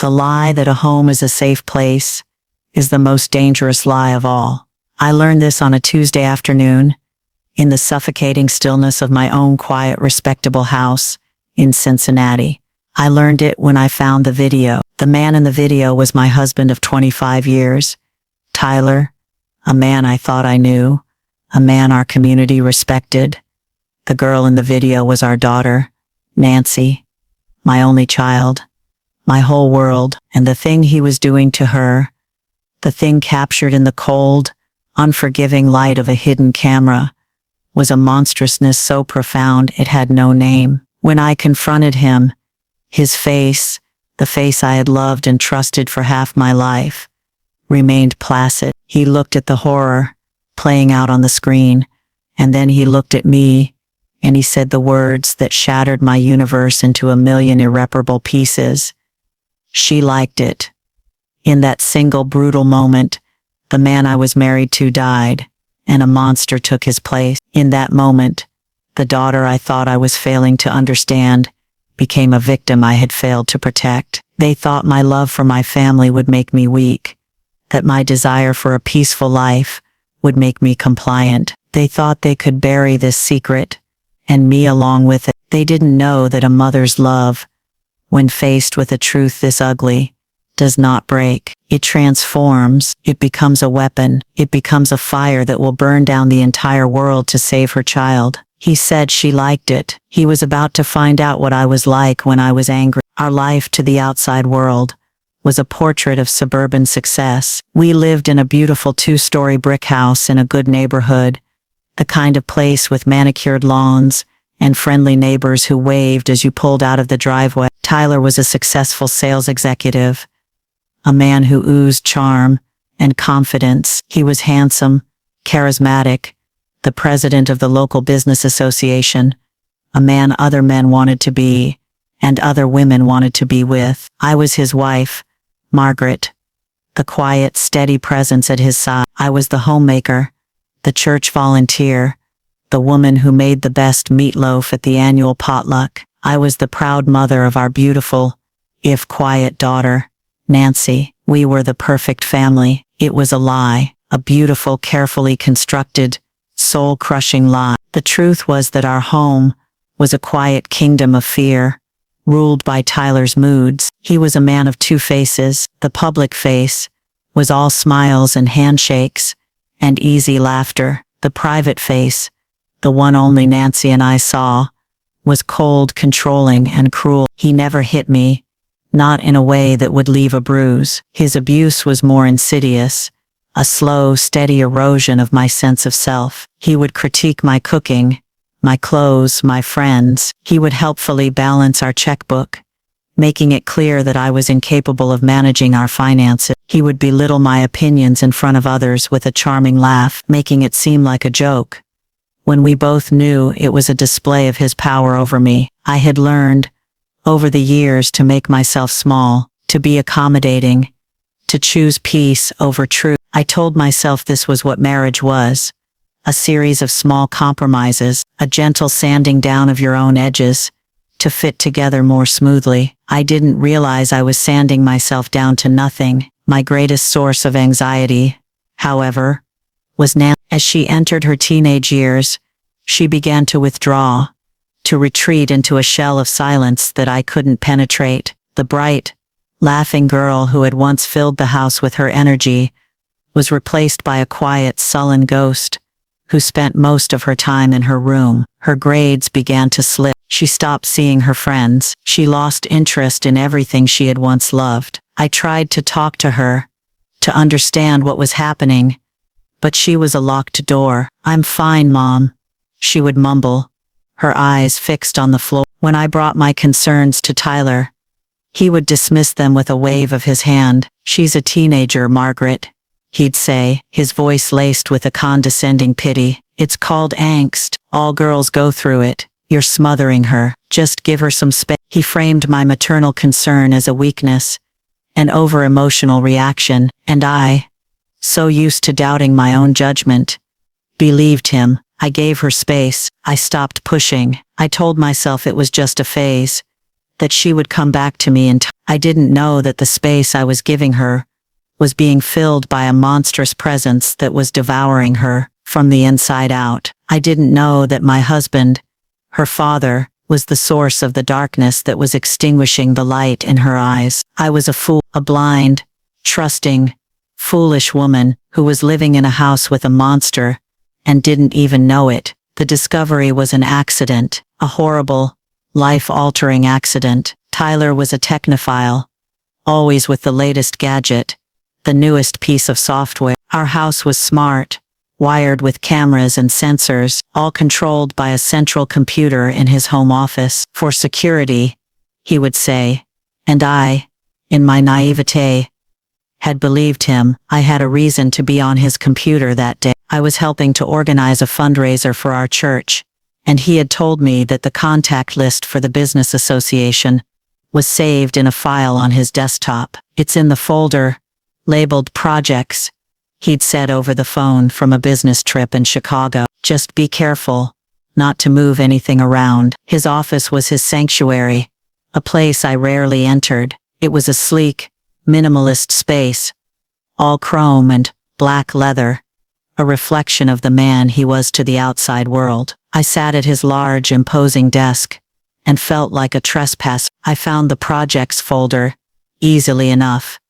The lie that a home is a safe place is the most dangerous lie of all. I learned this on a Tuesday afternoon, in the suffocating stillness of my own quiet, respectable house in Cincinnati. I learned it when I found the video. The man in the video was my husband of 25 years, Tyler, a man I thought I knew, a man our community respected. The girl in the video was our daughter, Nancy, my only child, my whole world, and the thing he was doing to her, the thing captured in the cold, unforgiving light of a hidden camera, was a monstrousness so profound it had no name. When I confronted him, his face, the face I had loved and trusted for half my life, remained placid. He looked at the horror playing out on the screen, and then he looked at me, and he said the words that shattered my universe into a million irreparable pieces. She liked it. In that single brutal moment, the man I was married to died, and a monster took his place. In that moment, the daughter I thought I was failing to understand became a victim I had failed to protect. They thought my love for my family would make me weak, that my desire for a peaceful life would make me compliant. They thought they could bury this secret, and me along with it. They didn't know that a mother's love, when faced with a truth this ugly, does not break. It transforms, it becomes a weapon, it becomes a fire that will burn down the entire world to save her child. He said she liked it. He was about to find out what I was like when I was angry. Our life to the outside world was a portrait of suburban success. We lived in a beautiful 2-story brick house in a good neighborhood, the kind of place with manicured lawns and friendly neighbors who waved as you pulled out of the driveway. Tyler was a successful sales executive, a man who oozed charm and confidence. He was handsome, charismatic, the president of the local business association, a man other men wanted to be, and other women wanted to be with. I was his wife, Margaret, the quiet, steady presence at his side. I was the homemaker, the church volunteer, the woman who made the best meatloaf at the annual potluck. I was the proud mother of our beautiful, if quiet daughter, Nancy. We were the perfect family. It was a lie, a beautiful, carefully constructed, soul-crushing lie. The truth was that our home was a quiet kingdom of fear, ruled by Tyler's moods. He was a man of two faces. The public face was all smiles and handshakes and easy laughter. The private face, the one only Nancy and I saw, was cold, controlling, and cruel. He never hit me, not in a way that would leave a bruise. His abuse was more insidious, a slow, steady erosion of my sense of self. He would critique my cooking, my clothes, my friends. He would helpfully balance our checkbook, making it clear that I was incapable of managing our finances. He would belittle my opinions in front of others with a charming laugh, making it seem like a joke, when we both knew it was a display of his power over me. I had learned, over the years, to make myself small, to be accommodating, to choose peace over truth. I told myself this was what marriage was, a series of small compromises, a gentle sanding down of your own edges, to fit together more smoothly. I didn't realize I was sanding myself down to nothing. My greatest source of anxiety, however, was Nan. As she entered her teenage years, she began to withdraw, to retreat into a shell of silence that I couldn't penetrate. The bright, laughing girl who had once filled the house with her energy was replaced by a quiet, sullen ghost who spent most of her time in her room. Her grades began to slip. She stopped seeing her friends. She lost interest in everything she had once loved. I tried to talk to her, to understand what was happening, but she was a locked door. "I'm fine, Mom," she would mumble, her eyes fixed on the floor. When I brought my concerns to Tyler, he would dismiss them with a wave of his hand. "She's a teenager, Margaret," he'd say, his voice laced with a condescending pity. "It's called angst. All girls go through it. You're smothering her. Just give her some space." He framed my maternal concern as a weakness, an over-emotional reaction, and I, so used to doubting my own judgment, believed him. I gave her space. I stopped pushing. I told myself it was just a phase, that she would come back to me in time. I didn't know that the space I was giving her was being filled by a monstrous presence that was devouring her from the inside out. I didn't know that my husband, her father, was the source of the darkness that was extinguishing the light in her eyes. I was a fool, a blind, trusting, foolish woman who was living in a house with a monster and didn't even know it. The discovery was an accident, a horrible, life-altering accident. Tyler was a technophile, always with the latest gadget, the newest piece of software. Our house was smart, wired with cameras and sensors, all controlled by a central computer in his home office. For security, he would say, and I, in my naivete, had believed him. I had a reason to be on his computer that day. I was helping to organize a fundraiser for our church, and he had told me that the contact list for the business association was saved in a file on his desktop. It's in the folder labeled Projects, he'd said over the phone from a business trip in Chicago. Just be careful not to move anything around. His office was his sanctuary, a place I rarely entered. It was a sleek, minimalist space, all chrome and black leather, a reflection of the man he was to the outside world. I sat at his large, imposing desk and felt like a trespasser. I found the projects folder easily enough,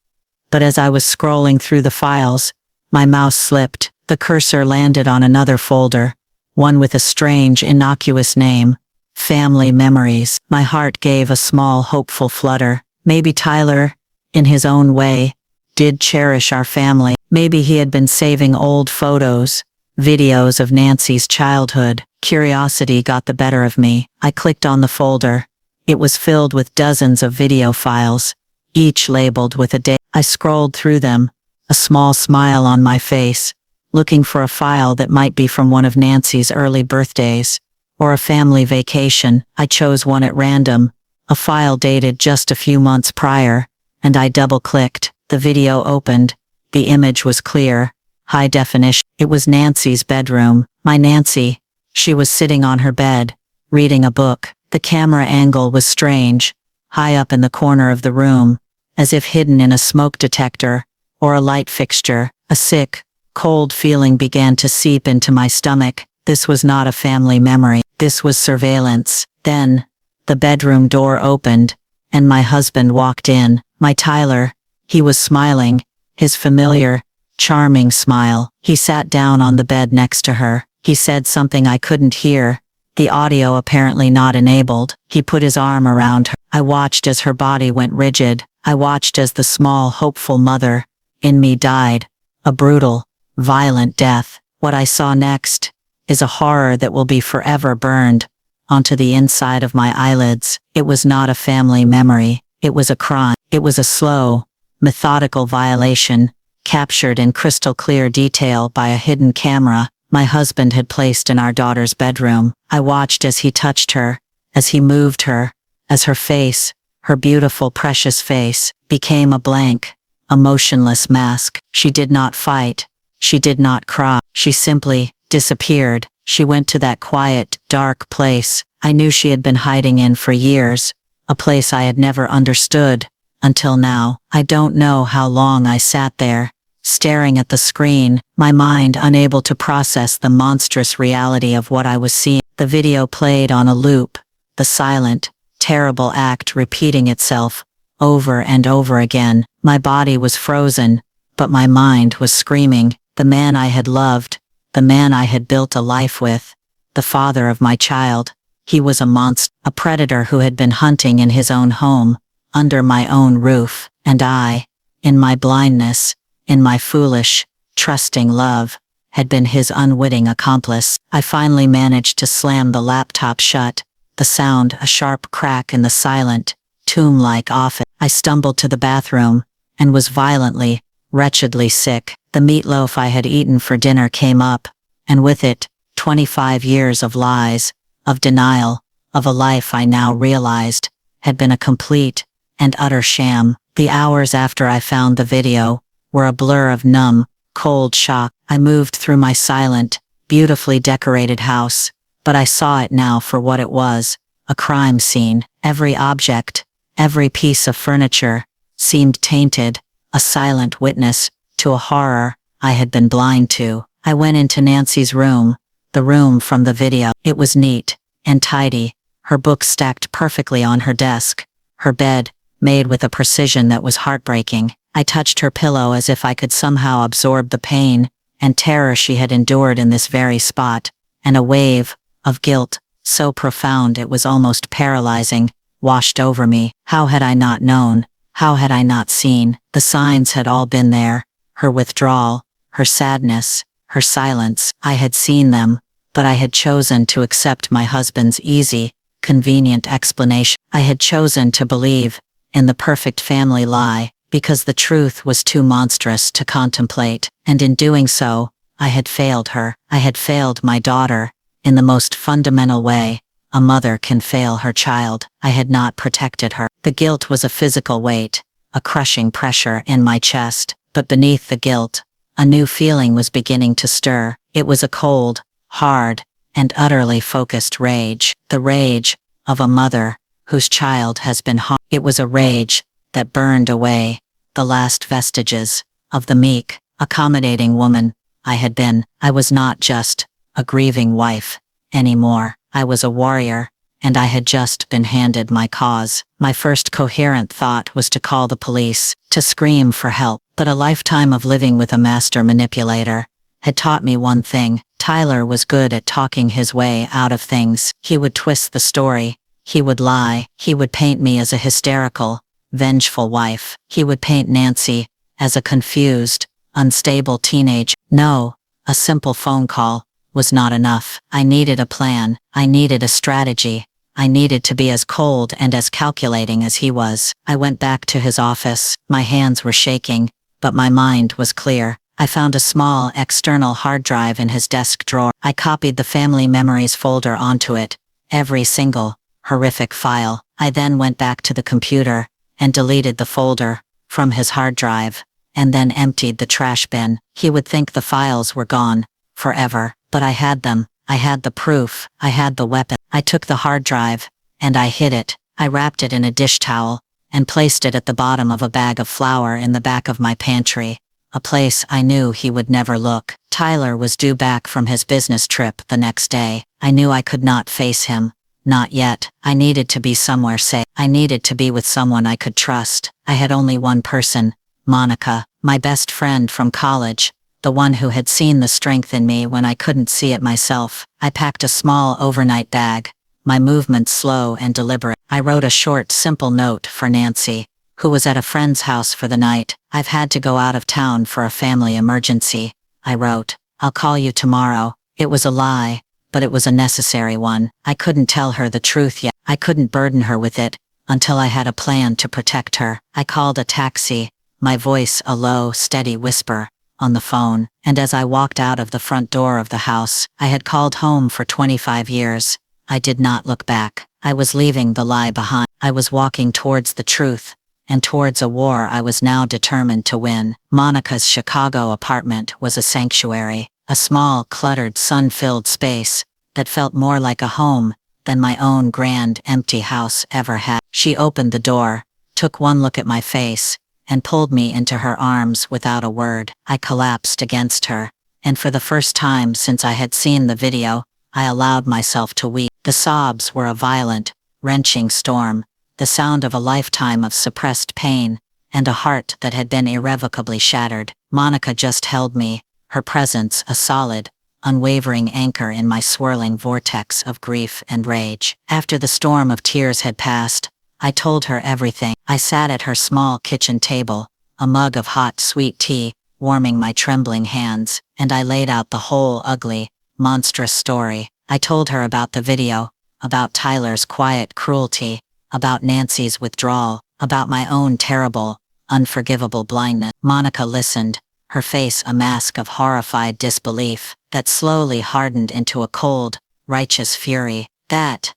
but as I was scrolling through the files, my mouse slipped. The cursor landed on another folder, one with a strange, innocuous name, Family Memories. My heart gave a small, hopeful flutter. Maybe Tyler, in his own way, did cherish our family. Maybe he had been saving old photos, videos of Nancy's childhood. Curiosity got the better of me. I clicked on the folder. It was filled with dozens of video files, each labeled with a date. I scrolled through them, a small smile on my face, looking for a file that might be from one of Nancy's early birthdays, or a family vacation. I chose one at random, a file dated just a few months prior, and I double-clicked. The video opened. The image was clear, high definition. It was Nancy's bedroom. My Nancy. She was sitting on her bed, reading a book. The camera angle was strange, high up in the corner of the room, as if hidden in a smoke detector or a light fixture. A sick, cold feeling began to seep into my stomach. This was not a family memory. This was surveillance. Then, the bedroom door opened, and my husband walked in. My Tyler. He was smiling, his familiar, charming smile. He sat down on the bed next to her. He said something I couldn't hear, the audio apparently not enabled. He put his arm around her. I watched as her body went rigid. I watched as the small, hopeful mother in me died, a brutal, violent death. What I saw next is a horror that will be forever burned onto the inside of my eyelids. It was not a family memory. It was a crime. It was a slow, methodical violation, captured in crystal clear detail by a hidden camera my husband had placed in our daughter's bedroom. I watched as he touched her, as he moved her, as her face, her beautiful, precious face, became a blank, a motionless mask. She did not fight. She did not cry. She simply disappeared. She went to that quiet, dark place I knew she had been hiding in for years, a place I had never understood, until now. I don't know how long I sat there, staring at the screen, my mind unable to process the monstrous reality of what I was seeing. The video played on a loop, the silent, terrible act repeating itself, over and over again. My body was frozen, but my mind was screaming. The man I had loved, the man I had built a life with, the father of my child, he was a monster, a predator who had been hunting in his own home, under my own roof, and I, in my blindness, in my foolish, trusting love, had been his unwitting accomplice. I finally managed to slam the laptop shut, the sound a sharp crack in the silent, tomb-like office. I stumbled to the bathroom, and was violently, wretchedly sick. The meatloaf I had eaten for dinner came up, and with it, 25 years of lies, of denial, of a life I now realized, had been a complete and utter sham. The hours after I found the video were a blur of numb, cold shock. I moved through my silent, beautifully decorated house, but I saw it now for what it was, a crime scene. Every object, every piece of furniture, seemed tainted, a silent witness to a horror I had been blind to. I went into Nancy's room, the room from the video. It was neat and tidy, her books stacked perfectly on her desk, her bed made with a precision that was heartbreaking. I touched her pillow as if I could somehow absorb the pain and terror she had endured in this very spot, and a wave of guilt, so profound it was almost paralyzing, washed over me. How had I not known? How had I not seen? The signs had all been there. Her withdrawal, her sadness, her silence. I had seen them, but I had chosen to accept my husband's easy, convenient explanation. I had chosen to believe in the perfect family lie, because the truth was too monstrous to contemplate, and in doing so, I had failed her. I had failed my daughter, in the most fundamental way a mother can fail her child. I had not protected her. The guilt was a physical weight, a crushing pressure in my chest, but beneath the guilt, a new feeling was beginning to stir. It was a cold, hard, and utterly focused rage, the rage of a mother whose child has been harmed. It was a rage that burned away the last vestiges of the meek, accommodating woman I had been. I was not just a grieving wife anymore. I was a warrior, and I had just been handed my cause. My first coherent thought was to call the police, to scream for help. But a lifetime of living with a master manipulator had taught me one thing. Tyler was good at talking his way out of things. He would twist the story. He would lie. He would paint me as a hysterical, vengeful wife. He would paint Nancy as a confused, unstable teenager. No, a simple phone call was not enough. I needed a plan. I needed a strategy. I needed to be as cold and as calculating as he was. I went back to his office. My hands were shaking, but my mind was clear. I found a small external hard drive in his desk drawer. I copied the family memories folder onto it, every single horrific file. I then went back to the computer and deleted the folder from his hard drive, and then emptied the trash bin. He would think the files were gone forever, but I had them. I had the proof. I had the weapon. I took the hard drive, and I hid it. I wrapped it in a dish towel, and placed it at the bottom of a bag of flour in the back of my pantry, a place I knew he would never look. Tyler was due back from his business trip the next day. I knew I could not face him. Not yet. I needed to be somewhere safe. I needed to be with someone I could trust. I had only one person, Monica, my best friend from college, the one who had seen the strength in me when I couldn't see it myself. I packed a small overnight bag, my movements slow and deliberate. I wrote a short, simple note for Nancy, who was at a friend's house for the night. I've had to go out of town for a family emergency. I wrote, I'll call you tomorrow. It was a lie, but it was a necessary one. I couldn't tell her the truth yet. I couldn't burden her with it until I had a plan to protect her. I called a taxi, my voice a low, steady whisper on the phone, and as I walked out of the front door of the house I had called home for 25 years, I did not look back. I was leaving the lie behind. I was walking towards the truth, and towards a war I was now determined to win. Monica's Chicago apartment was a sanctuary, a small, cluttered, sun-filled space that felt more like a home than my own grand, empty house ever had. She opened the door, took one look at my face, and pulled me into her arms without a word. I collapsed against her, and for the first time since I had seen the video, I allowed myself to weep. The sobs were a violent, wrenching storm, the sound of a lifetime of suppressed pain, and a heart that had been irrevocably shattered. Monica just held me, her presence a solid, unwavering anchor in my swirling vortex of grief and rage. After the storm of tears had passed, I told her everything. I sat at her small kitchen table, a mug of hot, sweet tea warming my trembling hands, and I laid out the whole ugly, monstrous story. I told her about the video, about Tyler's quiet cruelty, about Nancy's withdrawal, about my own terrible, unforgivable blindness. Monica listened, her face a mask of horrified disbelief that slowly hardened into a cold, righteous fury. That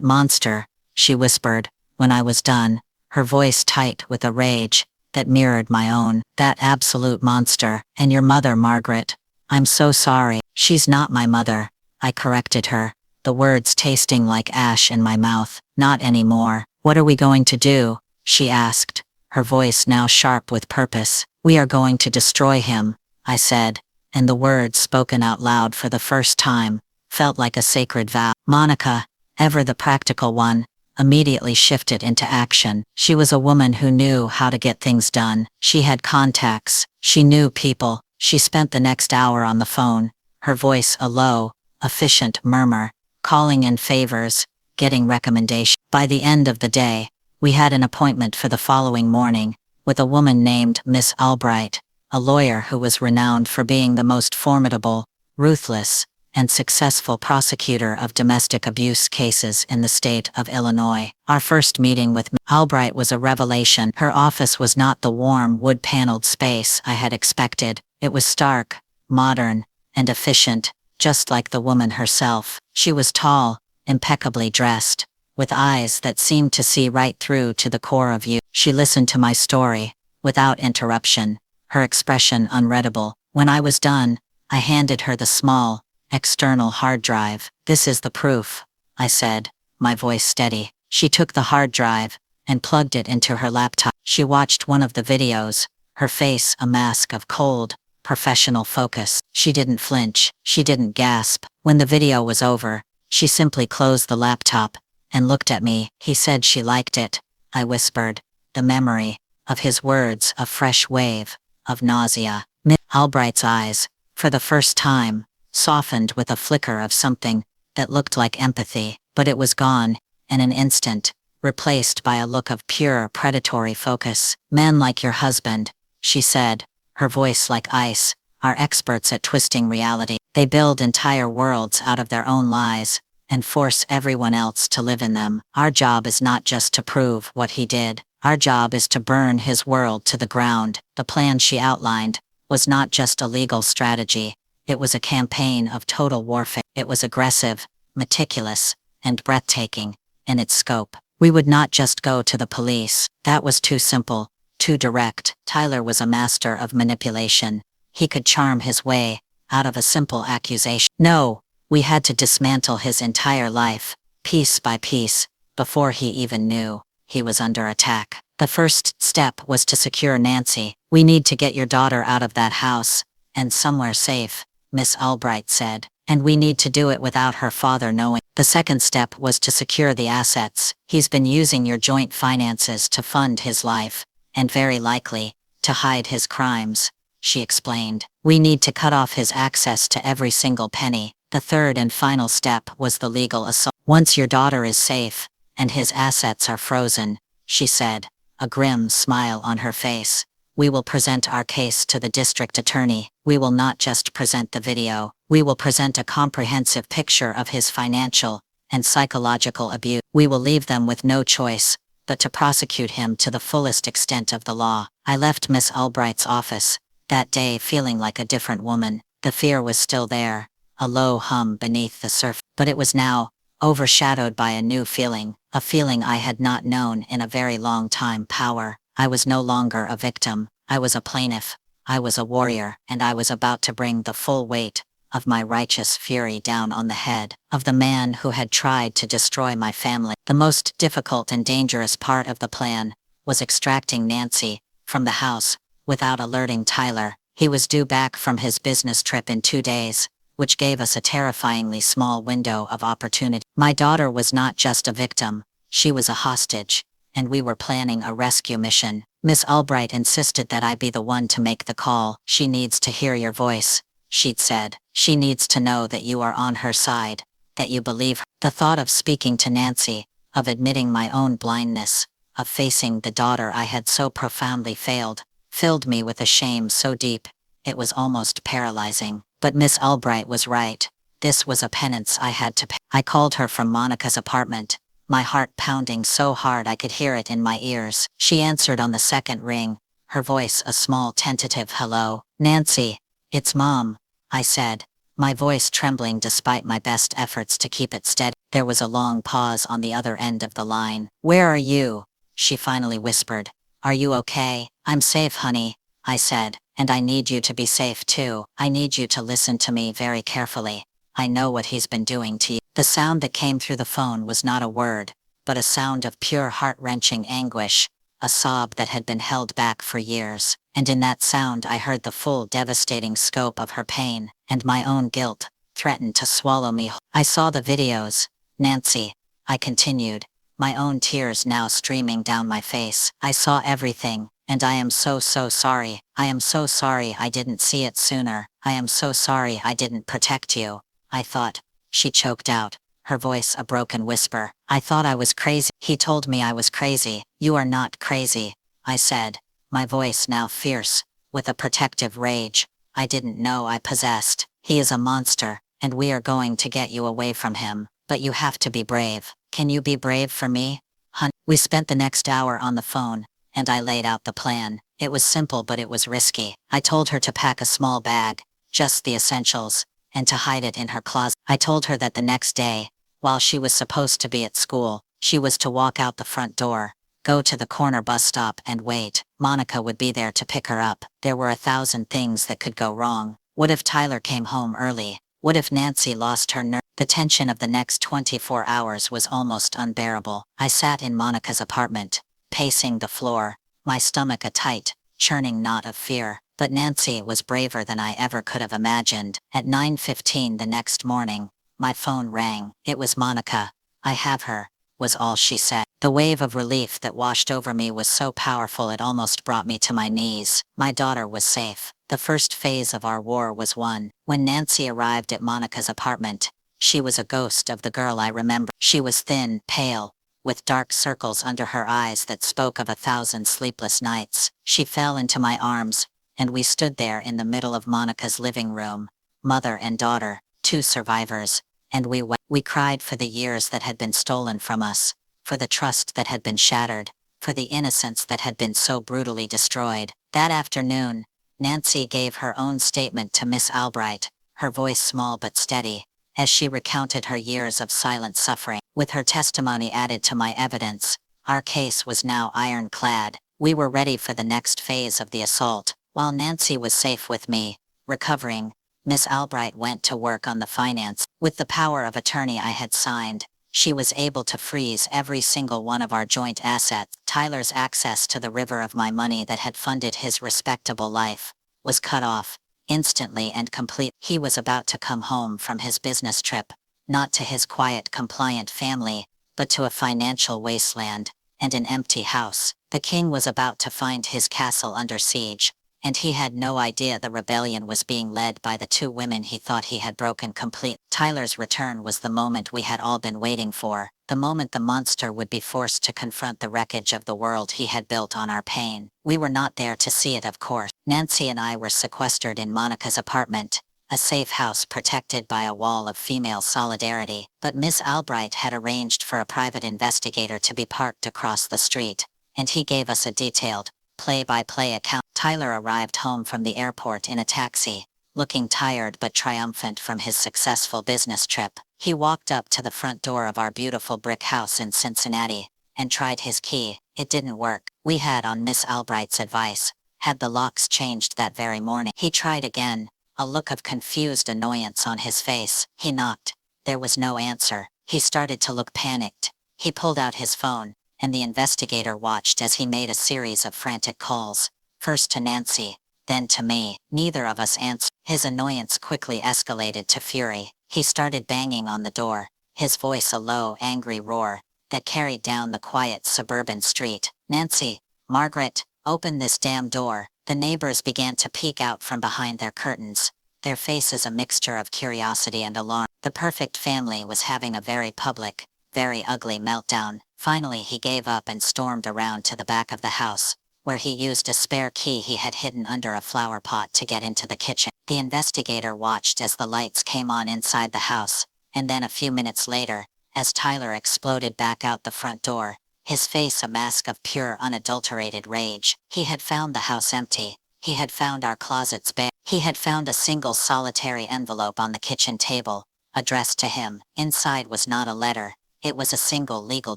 monster, she whispered, when I was done, her voice tight with a rage that mirrored my own. That absolute monster. And your mother, Margaret. I'm so sorry. She's not my mother, I corrected her, the words tasting like ash in my mouth. Not anymore. What are we going to do? She asked, her voice now sharp with purpose. We are going to destroy him, I said, and the words spoken out loud for the first time felt like a sacred vow. Monica, ever the practical one, immediately shifted into action. She was a woman who knew how to get things done. She had contacts. She knew people. She spent the next hour on the phone, her voice a low, efficient murmur, calling in favors, getting recommendations. By the end of the day, we had an appointment for the following morning with a woman named Miss Albright, a lawyer who was renowned for being the most formidable, ruthless, and successful prosecutor of domestic abuse cases in the state of Illinois. Our first meeting with Ms. Albright was a revelation. Her office was not the warm, wood-paneled space I had expected. It was stark, modern, and efficient, just like the woman herself. She was tall, impeccably dressed, with eyes that seemed to see right through to the core of you. She listened to my story, without interruption, her expression unreadable. When I was done, I handed her the small, external hard drive. This is the proof, I said, my voice steady. She took the hard drive and plugged it into her laptop. She watched one of the videos, her face a mask of cold, professional focus. She didn't flinch. She didn't gasp. When the video was over, she simply closed the laptop and looked at me. He said she liked it, I whispered, the memory of his words a fresh wave of nausea. Miss Albright's eyes, for the first time, softened with a flicker of something that looked like empathy, but it was gone, in an instant, replaced by a look of pure predatory focus. Men like your husband, she said, her voice like ice, are experts at twisting reality. They build entire worlds out of their own lies, and force everyone else to live in them. Our job is not just to prove what he did. Our job is to burn his world to the ground. The plan she outlined was not just a legal strategy. It was a campaign of total warfare. It was aggressive, meticulous, and breathtaking in its scope. We would not just go to the police. That was too simple, too direct. Tyler was a master of manipulation. He could charm his way out of a simple accusation. No, we had to dismantle his entire life, piece by piece, before he even knew he was under attack. The first step was to secure Nancy. We need to get your daughter out of that house, and somewhere safe, Miss Albright said, and we need to do it without her father knowing. The second step was to secure the assets. He's been using your joint finances to fund his life, and very likely, to hide his crimes, she explained. We need to cut off his access to every single penny. The third and final step was the legal assault. Once your daughter is safe, and his assets are frozen, she said, a grim smile on her face, we will present our case to the district attorney. We will not just present the video, we will present a comprehensive picture of his financial and psychological abuse. We will leave them with no choice but to prosecute him to the fullest extent of the law. I left Miss Albright's office that day feeling like a different woman. The fear was still there, a low hum beneath the surface, but it was now overshadowed by a new feeling, a feeling I had not known in a very long time. Power. I was no longer a victim. I was a plaintiff. I was a warrior, and I was about to bring the full weight of my righteous fury down on the head of the man who had tried to destroy my family. The most difficult and dangerous part of the plan was extracting Nancy from the house without alerting Tyler. He was due back from his business trip in 2 days, which gave us a terrifyingly small window of opportunity. My daughter was not just a victim, she was a hostage, and we were planning a rescue mission. Miss Albright insisted that I be the one to make the call. She needs to hear your voice, she'd said. She needs to know that you are on her side, that you believe her. The thought of speaking to Nancy, of admitting my own blindness, of facing the daughter I had so profoundly failed, filled me with a shame so deep, it was almost paralyzing. But Miss Albright was right. This was a penance I had to pay. I called her from Monica's apartment, my heart pounding so hard I could hear it in my ears. She answered on the second ring, her voice a small tentative hello. Nancy, it's Mom, I said, my voice trembling despite my best efforts to keep it steady. There was a long pause on the other end of the line. Where are you? She finally whispered. Are you okay? I'm safe, honey, I said, and I need you to be safe too. I need you to listen to me very carefully. I know what he's been doing to you. The sound that came through the phone was not a word, but a sound of pure heart-wrenching anguish, a sob that had been held back for years, and in that sound I heard the full devastating scope of her pain, and my own guilt threatened to swallow me. I saw the videos, Nancy, I continued, my own tears now streaming down my face. I saw everything, and I am so sorry. I am so sorry I didn't see it sooner. I am so sorry I didn't protect you. I thought, she choked out, her voice a broken whisper. I thought I was crazy. He told me I was crazy. You are not crazy, I said, my voice now fierce, with a protective rage I didn't know I possessed. He is a monster, and we are going to get you away from him, but you have to be brave. Can you be brave for me? Hun. We spent the next hour on the phone, and I laid out the plan. It was simple but it was risky. I told her to pack a small bag, just the essentials, and to hide it in her closet. I told her that the next day, while she was supposed to be at school, she was to walk out the front door, go to the corner bus stop and wait. Monica would be there to pick her up. There were 1,000 things that could go wrong. What if Tyler came home early? What if Nancy lost her nerve? The tension of the next 24 hours was almost unbearable. I sat in Monica's apartment, pacing the floor, my stomach a tight, churning knot of fear. But Nancy was braver than I ever could have imagined. At 9:15 the next morning, my phone rang. It was Monica. I have her, was all she said. The wave of relief that washed over me was so powerful it almost brought me to my knees. My daughter was safe. The first phase of our war was won. When Nancy arrived at Monica's apartment, she was a ghost of the girl I remember. She was thin, pale, with dark circles under her eyes that spoke of 1,000 sleepless nights. She fell into my arms, and we stood there in the middle of Monica's living room, mother and daughter, 2 survivors, and we wept. We cried for the years that had been stolen from us, for the trust that had been shattered, for the innocence that had been so brutally destroyed. That afternoon, Nancy gave her own statement to Miss Albright, her voice small but steady, as she recounted her years of silent suffering. With her testimony added to my evidence, our case was now ironclad. We were ready for the next phase of the assault. While Nancy was safe with me, recovering, Miss Albright went to work on the finance. With the power of attorney I had signed, she was able to freeze every single one of our joint assets. Tyler's access to the river of my money that had funded his respectable life was cut off, instantly and complete. He was about to come home from his business trip, not to his quiet, compliant family, but to a financial wasteland and an empty house. The king was about to find his castle under siege, and he had no idea the rebellion was being led by the 2 women he thought he had broken complete. Tyler's return was the moment we had all been waiting for, the moment the monster would be forced to confront the wreckage of the world he had built on our pain. We were not there to see it, of course. Nancy and I were sequestered in Monica's apartment, a safe house protected by a wall of female solidarity, but Miss Albright had arranged for a private investigator to be parked across the street, and he gave us a detailed, play-by-play account. Tyler arrived home from the airport in a taxi, looking tired but triumphant from his successful business trip. He walked up to the front door of our beautiful brick house in Cincinnati, and tried his key. It didn't work. We had, on Miss Albright's advice, had the locks changed that very morning. He tried again, a look of confused annoyance on his face. He knocked. There was no answer. He started to look panicked. He pulled out his phone, and the investigator watched as he made a series of frantic calls, first to Nancy, then to me. Neither of us answered. His annoyance quickly escalated to fury. He started banging on the door, his voice a low, angry roar that carried down the quiet suburban street. Nancy, Margaret, open this damn door. The neighbors began to peek out from behind their curtains, their faces a mixture of curiosity and alarm. The perfect family was having a very public, very ugly meltdown. Finally he gave up and stormed around to the back of the house, where he used a spare key he had hidden under a flower pot to get into the kitchen. The investigator watched as the lights came on inside the house, and then a few minutes later, as Tyler exploded back out the front door, his face a mask of pure unadulterated rage. He had found the house empty. He had found our closets bare. He had found a single solitary envelope on the kitchen table, addressed to him. Inside was not a letter. It was a single legal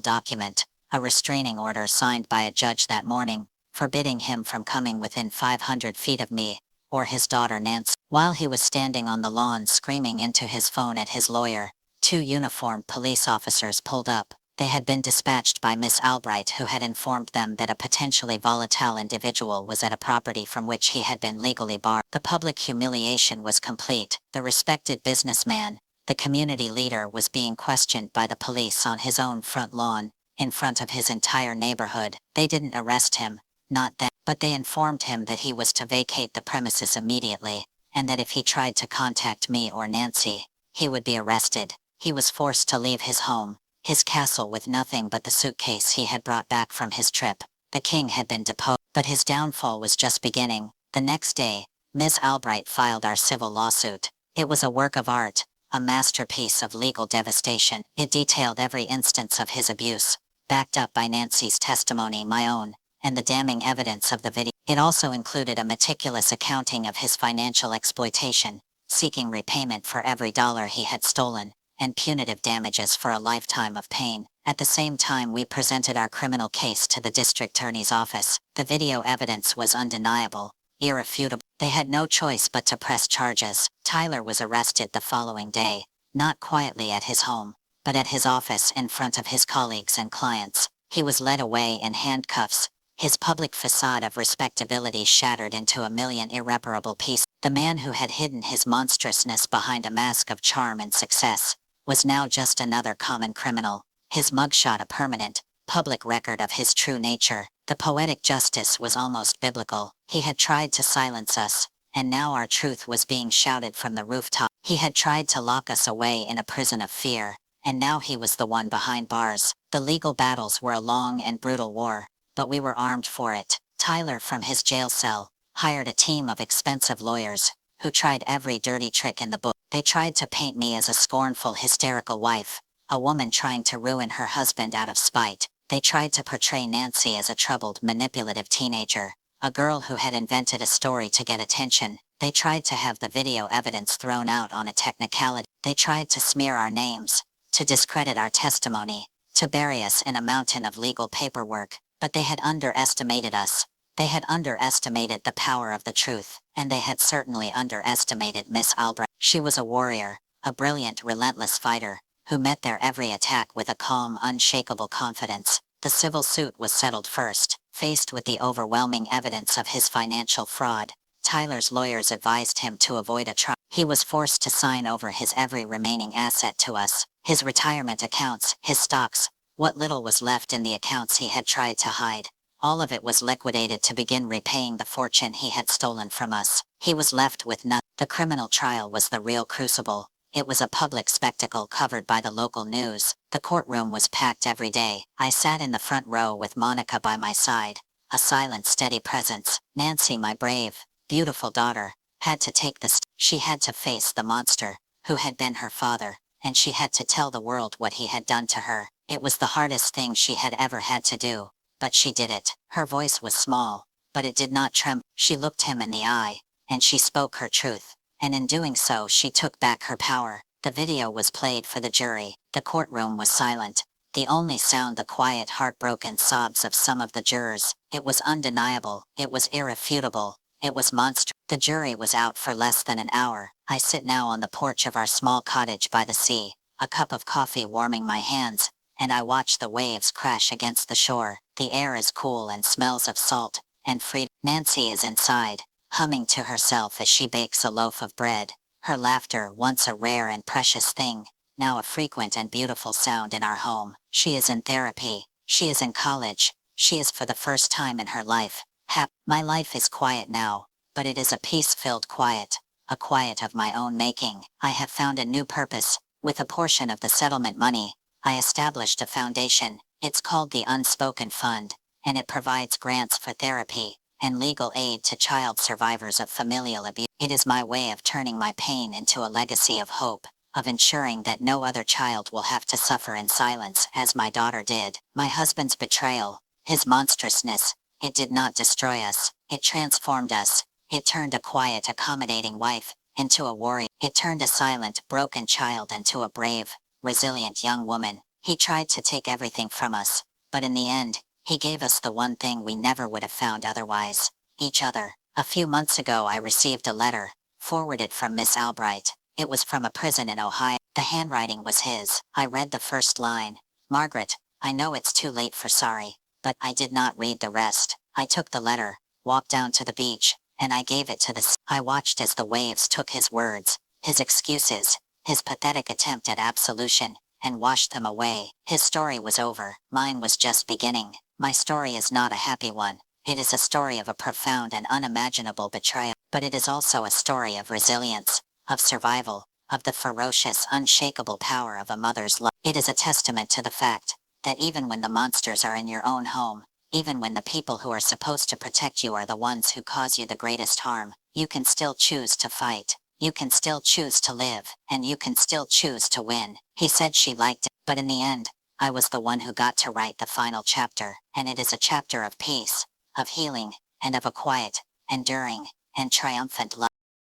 document, a restraining order signed by a judge that morning, forbidding him from coming within 500 feet of me, or his daughter Nancy. While he was standing on the lawn screaming into his phone at his lawyer, 2 uniformed police officers pulled up. They had been dispatched by Miss Albright, who had informed them that a potentially volatile individual was at a property from which he had been legally barred. The public humiliation was complete. The respected businessman, the community leader, was being questioned by the police on his own front lawn, in front of his entire neighborhood. They didn't arrest him, not then, but they informed him that he was to vacate the premises immediately, and that if he tried to contact me or Nancy, he would be arrested. He was forced to leave his home, his castle, with nothing but the suitcase he had brought back from his trip. The king had been deposed, but his downfall was just beginning. The next day, Ms. Albright filed our civil lawsuit. It was a work of art, a masterpiece of legal devastation. It detailed every instance of his abuse, backed up by Nancy's testimony, my own, and the damning evidence of the video. It also included a meticulous accounting of his financial exploitation, seeking repayment for every dollar he had stolen, and punitive damages for a lifetime of pain. At the same time, we presented our criminal case to the district attorney's office. The video evidence was undeniable, irrefutable. They had no choice but to press charges. Tyler was arrested the following day, not quietly at his home, but at his office in front of his colleagues and clients. He was led away in handcuffs, his public facade of respectability shattered into a million irreparable pieces. The man who had hidden his monstrousness behind a mask of charm and success was now just another common criminal, his mugshot a permanent, public record of his true nature. The poetic justice was almost biblical. He had tried to silence us, and now our truth was being shouted from the rooftop. He had tried to lock us away in a prison of fear, and now he was the one behind bars. The legal battles were a long and brutal war, but we were armed for it. Tyler, from his jail cell, hired a team of expensive lawyers, who tried every dirty trick in the book. They tried to paint me as a scornful, hysterical wife, a woman trying to ruin her husband out of spite. They tried to portray Nancy as a troubled, manipulative teenager, a girl who had invented a story to get attention. They tried to have the video evidence thrown out on a technicality. They tried to smear our names, to discredit our testimony, to bury us in a mountain of legal paperwork. But they had underestimated us. They had underestimated the power of the truth, and they had certainly underestimated Miss Albright. She was a warrior, a brilliant, relentless fighter, who met their every attack with a calm, unshakable confidence. The civil suit was settled first. Faced with the overwhelming evidence of his financial fraud, Tyler's lawyers advised him to avoid a trial. He was forced to sign over his every remaining asset to us, his retirement accounts, his stocks, what little was left in the accounts he had tried to hide. All of it was liquidated to begin repaying the fortune he had stolen from us. He was left with nothing. The criminal trial was the real crucible. It was a public spectacle covered by the local news. The courtroom was packed every day. I sat in the front row with Monica by my side, a silent, steady presence. Nancy, my brave, beautiful daughter, had to take the She had to face the monster, who had been her father, and she had to tell the world what he had done to her. It was the hardest thing she had ever had to do. But she did it. Her voice was small, but it did not tremble. She looked him in the eye, and she spoke her truth. And in doing so, she took back her power. The video was played for the jury. The courtroom was silent. The only sound, the quiet, heartbroken sobs of some of the jurors. It was undeniable. It was irrefutable. It was monstrous. The jury was out for less than an hour. I sit now on the porch of our small cottage by the sea, a cup of coffee warming my hands, and I watch the waves crash against the shore. The air is cool and smells of salt and freedom. Nancy is inside, humming to herself as she bakes a loaf of bread. Her laughter, once a rare and precious thing, now a frequent and beautiful sound in our home. She is in therapy. She is in college. She is, for the first time in her life, happy. My life is quiet now, but it is a peace-filled quiet, a quiet of my own making. I have found a new purpose. With a portion of the settlement money, I established a foundation. It's called the Unspoken Fund, and it provides grants for therapy and legal aid to child survivors of familial abuse. It is my way of turning my pain into a legacy of hope, of ensuring that no other child will have to suffer in silence as my daughter did. My husband's betrayal, his monstrousness, it did not destroy us. It transformed us. It turned a quiet, accommodating wife into a warrior. It turned a silent, broken child into a brave, resilient young woman. He tried to take everything from us, but in the end, he gave us the one thing we never would have found otherwise: each other. A few months ago I received a letter, forwarded from Miss Albright. It was from a prison in Ohio. The handwriting was his. I read the first line. Margaret, I know it's too late for sorry, but I did not read the rest. I took the letter, walked down to the beach, and I gave it to the I watched as the waves took his words, his excuses, his pathetic attempt at absolution, and washed them away. His story was over. Mine was just beginning. My story is not a happy one. It is a story of a profound and unimaginable betrayal, but it is also a story of resilience, of survival, of the ferocious, unshakable power of a mother's love. It is a testament to the fact that even when the monsters are in your own home, even when the people who are supposed to protect you are the ones who cause you the greatest harm, you can still choose to fight. You can still choose to live, and you can still choose to win. He said she liked it, but in the end, I was the one who got to write the final chapter, and it is a chapter of peace, of healing, and of a quiet, enduring, and triumphant love.